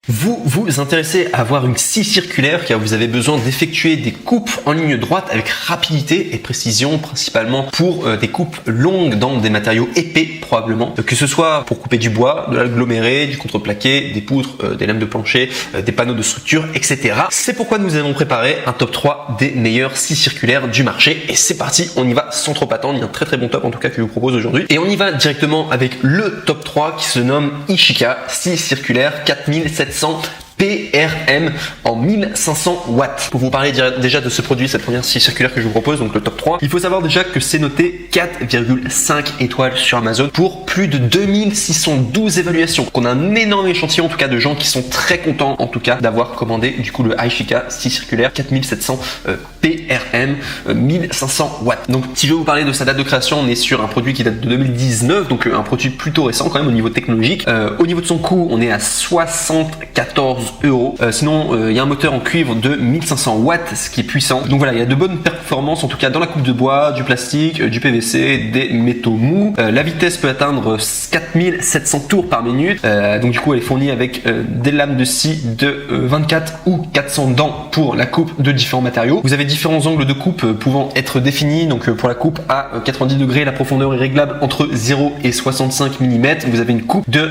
Vous vous intéressez à avoir une scie circulaire car vous avez besoin d'effectuer des coupes en ligne droite avec rapidité et précision, principalement pour des coupes longues dans des matériaux épais probablement, que ce soit pour couper du bois, de l'aggloméré, du contreplaqué, des poutres, des lames de plancher, des panneaux de structure, etc. C'est pourquoi nous avons préparé un top 3 des meilleures scies circulaires du marché et c'est parti, on y va sans trop attendre. Il y a un très bon top en tout cas que je vous propose aujourd'hui et on y va directement avec le top 3 qui se nomme Ishika scie circulaire 4700 PRM en 1500 watts. Pour vous parler déjà de ce produit, cette première scie circulaire que je vous propose, donc le top 3, il faut savoir déjà que c'est noté 4,5 étoiles sur Amazon pour plus de 2612 évaluations. Donc on a un énorme échantillon en tout cas de gens qui sont très contents en tout cas d'avoir commandé du coup le Ishika scie circulaire 4700 PRM 1500 watts. Donc si je vais vous parler de sa date de création, on est sur un produit qui date de 2019, donc un produit plutôt récent quand même au niveau technologique. Au niveau de son coût, on est à 74 €. Sinon, il y a un moteur en cuivre de 1500 watts, ce qui est puissant. Donc voilà, il y a de bonnes performances en tout cas dans la coupe de bois, du plastique, du PVC, des métaux mous. La vitesse peut atteindre 4700 tours par minute. Donc du coup, elle est fournie avec des lames de scie de 24 ou 400 dents pour la coupe de différents matériaux. Vous avez différents angles de coupe pouvant être définis. Donc pour la coupe à 90 degrés, la profondeur est réglable entre 0 et 65 mm. Vous avez une coupe de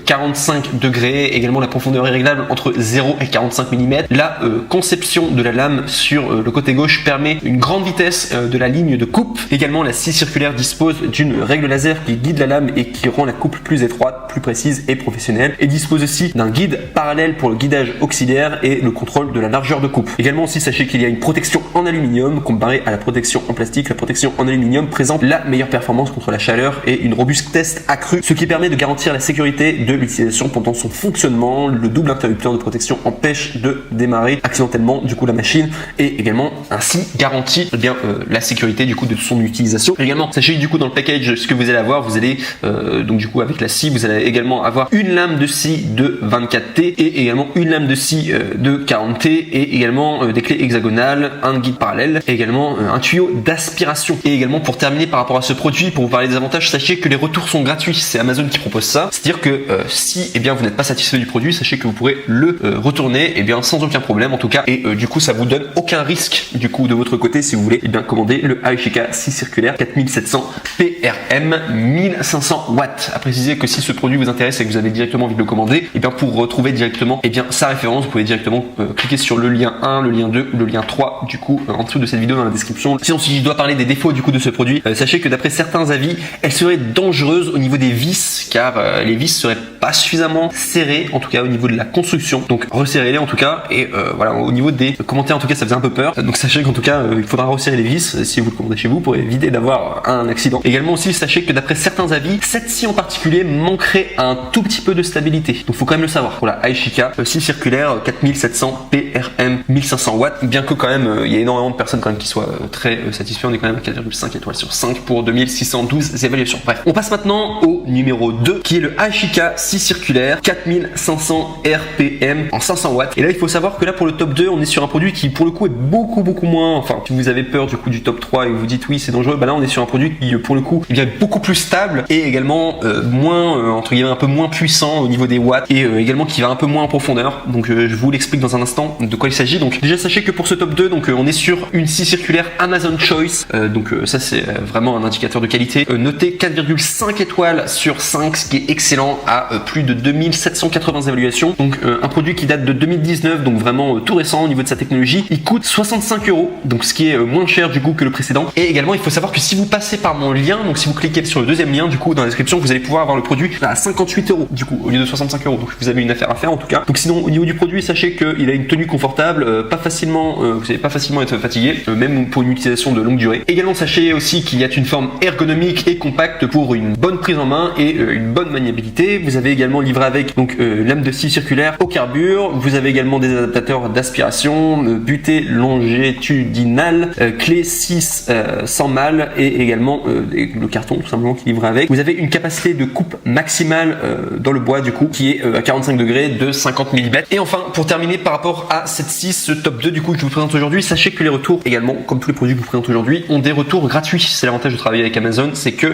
45 degrés. Également, la profondeur est réglable entre 0 et 45 mm. La conception de la lame sur le côté gauche permet une grande vitesse de la ligne de coupe. Également, la scie circulaire dispose d'une règle laser qui guide la lame et qui rend la coupe plus étroite, plus précise et professionnelle. Et dispose aussi d'un guide parallèle pour le guidage auxiliaire et le contrôle de la largeur de coupe. Également aussi, sachez qu'il y a une protection en aluminium comparée à la protection en plastique. La protection en aluminium présente la meilleure performance contre la chaleur et une robustesse accrue, ce qui permet de garantir la sécurité de l'utilisation pendant son fonctionnement. Le double interrupteur de protection empêche de démarrer accidentellement du coup la machine et également ainsi garantit la sécurité du coup de son utilisation. Également, sachez que du coup dans le package, ce que vous allez avoir, vous allez donc du coup avec la scie, vous allez également avoir une lame de scie de 24T et également une lame de scie de 40T et également des clés hexagonales, un guide parallèle et également un tuyau d'aspiration. Et également pour terminer par rapport à ce produit, pour vous parler des avantages, sachez que les retours sont gratuits. C'est Amazon qui propose ça. C'est-à-dire que si vous n'êtes pas satisfait du produit, sachez que vous pourrez le retourner sans aucun problème en tout cas et du coup ça vous donne aucun risque du coup de votre côté si vous voulez commander le Ishika scie circulaire 4700 PRM 1500 watts. À préciser que si ce produit vous intéresse et que vous avez directement envie de le commander, pour retrouver directement sa référence, vous pouvez directement cliquer sur le lien 1, le lien 2, le lien 3 du coup en dessous de cette vidéo dans la description. Sinon, si je dois parler des défauts du coup de ce produit, sachez que d'après certains avis, elle serait dangereuse au niveau des vis car les vis seraient pas suffisamment serrées en tout cas au niveau de la construction. Donc resserrez-les en tout cas et voilà, au niveau des commentaires en tout cas ça faisait un peu peur. Donc sachez qu'en tout cas il faudra resserrer les vis si vous le commandez chez vous pour éviter d'avoir un accident. Également aussi sachez que d'après certains avis, cette scie en particulier manquerait un tout petit peu de stabilité. Donc faut quand même le savoir. Pour la Ishika scie circulaire 4700 PRM 1500 watts, bien que quand même il y a énormément de personnes quand même qui soient très satisfaits. On est quand même à 4,5 étoiles sur 5 pour 2612 évaluations. Bref, on passe maintenant au numéro 2 qui est le Ishika scie circulaire 4500 RPM en 500 watts. Et là il faut savoir que là pour le top 2 on est sur un produit qui pour le coup est beaucoup moins, enfin si vous avez peur du coup du top 3 et vous dites oui c'est dangereux, là on est sur un produit qui pour le coup est beaucoup plus stable et également moins entre guillemets un peu moins puissant au niveau des watts et également qui va un peu moins en profondeur. Donc je vous l'explique dans un instant de quoi il s'agit. Donc déjà sachez que pour ce top 2 on est sur une scie circulaire Amazon Choice, ça c'est vraiment un indicateur de qualité, noté 4,5 étoiles sur 5, ce qui est excellent à plus de 2780 évaluations. Donc un produit qui date de 2019, donc vraiment tout récent au niveau de sa technologie. Il coûte 65 €, donc ce qui est moins cher du coup que le précédent. Et également il faut savoir que si vous passez par mon lien, donc si vous cliquez sur le deuxième lien du coup dans la description, vous allez pouvoir avoir le produit à 58 € du coup au lieu de 65 €. Donc vous avez une affaire à faire en tout cas. Donc sinon au niveau du produit, sachez qu'il a une tenue confortable, vous n'allez pas facilement être fatigué, même pour une utilisation de longue durée. Également sachez aussi qu'il y a une forme ergonomique et compacte pour une bonne prise en main et une bonne maniabilité. Vous avez également livré avec lame de scie circulaire au carbure. Vous avez également des adaptateurs d'aspiration, butée longitudinale, clé 6 sans mal et également le carton tout simplement qui livre avec. Vous avez une capacité de coupe maximale dans le bois du coup qui est à 45 degrés de 50 mm. Et enfin pour terminer par rapport à cette scie, ce top 2 du coup que je vous présente aujourd'hui, sachez que les retours également comme tous les produits que je vous présente aujourd'hui ont des retours gratuits. C'est l'avantage de travailler avec Amazon, c'est que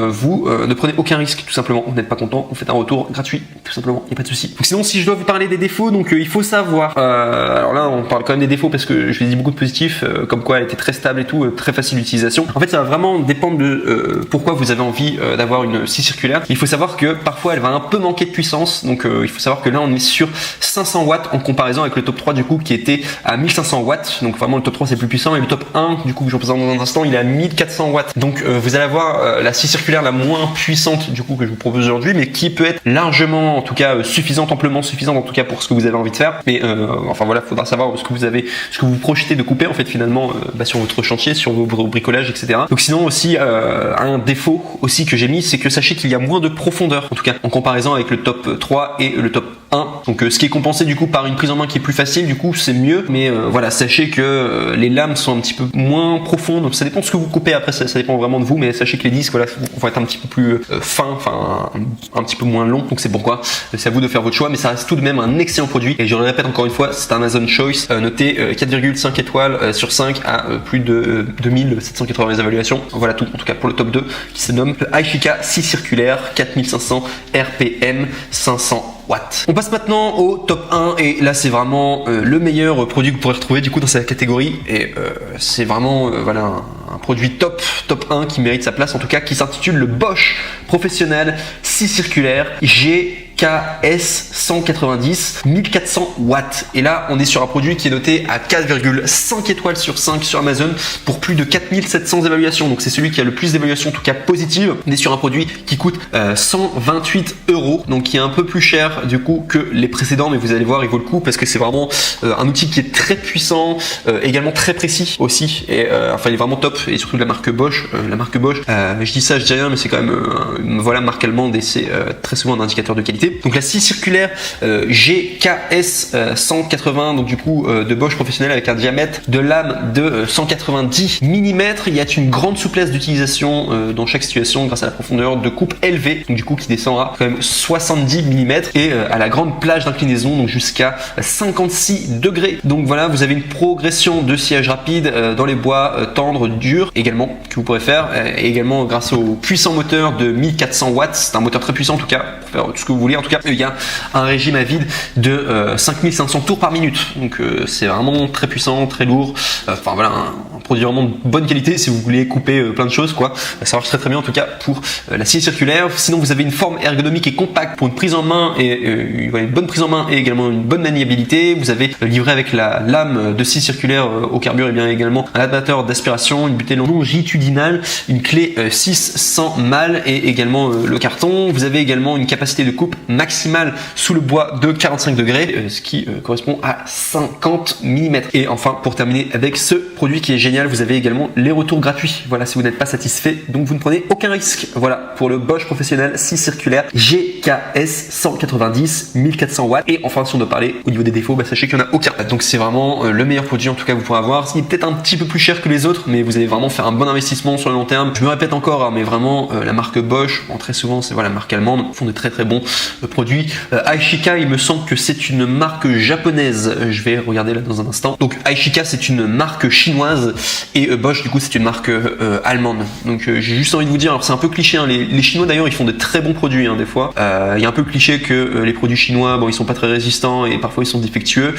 vous ne prenez aucun risque, tout simplement. Vous n'êtes pas content, vous faites un retour gratuit, tout simplement, il n'y a pas de souci. Donc sinon, si je dois vous parler des défauts, donc il faut savoir, alors là on parle quand même des défauts parce que je vous ai dit beaucoup de positifs, comme quoi elle était très stable et tout, très facile d'utilisation. En fait, ça va vraiment dépendre de pourquoi vous avez envie d'avoir une scie circulaire. Il faut savoir que parfois elle va un peu manquer de puissance, donc il faut savoir que là on est sur 500 watts en comparaison avec le top 3 du coup qui était à 1500 watts, donc vraiment le top 3 c'est plus puissant, et le top 1 du coup que je vous présente dans un instant il est à 1400 watts. Donc vous allez avoir la scie circulaire la moins puissante du coup que je vous propose aujourd'hui, mais qui peut être largement en tout cas suffisante, amplement suffisante en tout cas pour ce que vous avez envie de faire. Mais enfin voilà, faudra savoir ce que vous projetez de couper en fait finalement sur votre chantier, sur vos bricolages, etc. Donc sinon aussi un défaut aussi que j'ai mis, c'est que sachez qu'il y a moins de profondeur en tout cas en comparaison avec le top 3 et le top 1. Donc ce qui est compensé du coup par une prise en main qui est plus facile, du coup c'est mieux, mais voilà, sachez que les lames sont un petit peu moins profondes, donc ça dépend de ce que vous coupez, après ça dépend vraiment de vous, mais sachez que les disques voilà, vont être un petit peu plus fins, enfin un petit peu moins longs, donc c'est pourquoi c'est à vous de faire votre choix, mais ça reste tout de même un excellent produit, et je le répète encore une fois, c'est Amazon Choice, noté 4,5 étoiles sur 5 à plus de 2780 évaluations, voilà tout, en tout cas pour le top 2, qui se nomme le Aishika scie circulaire 4500 RPM 500 watts. On passe maintenant au top 1, et là c'est vraiment le meilleur produit que vous pourrez retrouver du coup dans cette catégorie, et c'est vraiment voilà un produit top 1 qui mérite sa place en tout cas, qui s'intitule le Bosch Professionnel scie circulaire GKS 190 1400 watts, et là on est sur un produit qui est noté à 4,5 étoiles sur 5 sur Amazon pour plus de 4700 évaluations, donc c'est celui qui a le plus d'évaluations en tout cas positives. On est sur un produit qui coûte 128 €, donc qui est un peu plus cher du coup que les précédents, mais vous allez voir il vaut le coup parce que c'est vraiment un outil qui est très puissant, également très précis aussi, et enfin il est vraiment top, et surtout de la marque Bosch. Je dis ça, je dis rien, mais c'est quand même voilà, marque allemande, et c'est très souvent un indicateur de qualité. Donc la scie circulaire GKS 180, donc du coup de Bosch Professionnel, avec un diamètre de lame de 190 mm. Il y a une grande souplesse d'utilisation dans chaque situation grâce à la profondeur de coupe élevée, donc du coup qui descend à quand même 70 mm, et à la grande plage d'inclinaison, donc jusqu'à 56 degrés. Donc voilà, vous avez une progression de sciage rapide dans les bois tendres, durs également, que vous pourrez faire, et également grâce au puissant moteur de 1400 watts. C'est un moteur très puissant en tout cas pour faire tout ce que vous voulez. En tout cas, il y a un régime à vide de 5500 tours par minute, donc c'est vraiment très puissant, très lourd. Enfin voilà, un produit vraiment de bonne qualité si vous voulez couper plein de choses quoi. Ça marche très bien en tout cas pour la scie circulaire. Sinon vous avez une forme ergonomique et compacte pour une prise en main, et une bonne prise en main et également une bonne maniabilité. Vous avez livré avec la lame de scie circulaire au carbure, et bien également un adaptateur d'aspiration, une butée longitudinale, une clé 600 mâles, et également le carton. Vous avez également une capacité de coupe maximale sous le bois de 45 degrés, ce qui correspond à 50 mm. Et enfin, pour terminer avec ce produit qui est génial, vous avez également les retours gratuits. Voilà, si vous n'êtes pas satisfait, donc vous ne prenez aucun risque. Voilà pour le Bosch Professionnel scie circulaire GKS 190 1400 watts. Et enfin, si on doit parler au niveau des défauts, sachez qu'il n'y en a aucun. Donc c'est vraiment le meilleur produit en tout cas que vous pourrez avoir. Il est peut-être un petit peu plus cher que les autres, mais vous allez vraiment faire un bon investissement sur le long terme. Je me répète encore, hein, mais vraiment la marque Bosch, très souvent c'est voilà, la marque allemande, font de très bons produits. Aishika, il me semble que c'est une marque japonaise. Je vais regarder là dans un instant. Donc Aishika c'est une marque chinoise, et Bosch du coup c'est une marque allemande. Donc j'ai juste envie de vous dire, alors c'est un peu cliché, hein, les Chinois d'ailleurs ils font de très bons produits hein, des fois. Il y a un peu cliché que les produits chinois, bon ils sont pas très résistants et parfois ils sont défectueux.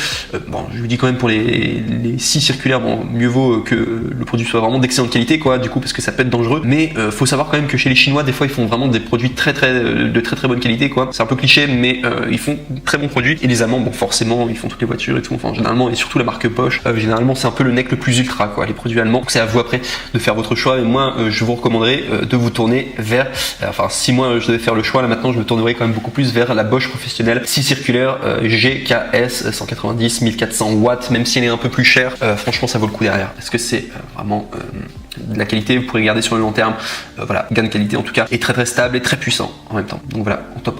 Bon, je vous dis quand même pour les scies circulaires, bon mieux vaut que le produit soit vraiment d'excellente qualité quoi, du coup parce que ça peut être dangereux. Mais faut savoir quand même que chez les Chinois des fois ils font vraiment des produits de très bonne qualité quoi. C'est un peu cliché, mais ils font de très bons produits. Et les Allemands, bon forcément ils font toutes les voitures et tout, enfin généralement, et surtout la marque Bosch, généralement c'est un peu le nec le plus ultra quoi, les produits allemands. Donc c'est à vous après de faire votre choix, et moi je vous recommanderais de vous tourner vers, enfin si moi je devais faire le choix là maintenant, je me tournerais quand même beaucoup plus vers la Bosch Professionnelle scie circulaire GKS 190 1400 watts, même si elle est un peu plus chère. Franchement ça vaut le coup derrière, parce que c'est vraiment de la qualité, vous pourrez garder sur le long terme. Voilà, gain de qualité en tout cas, et très stable et très puissant en même temps. Donc voilà, en top.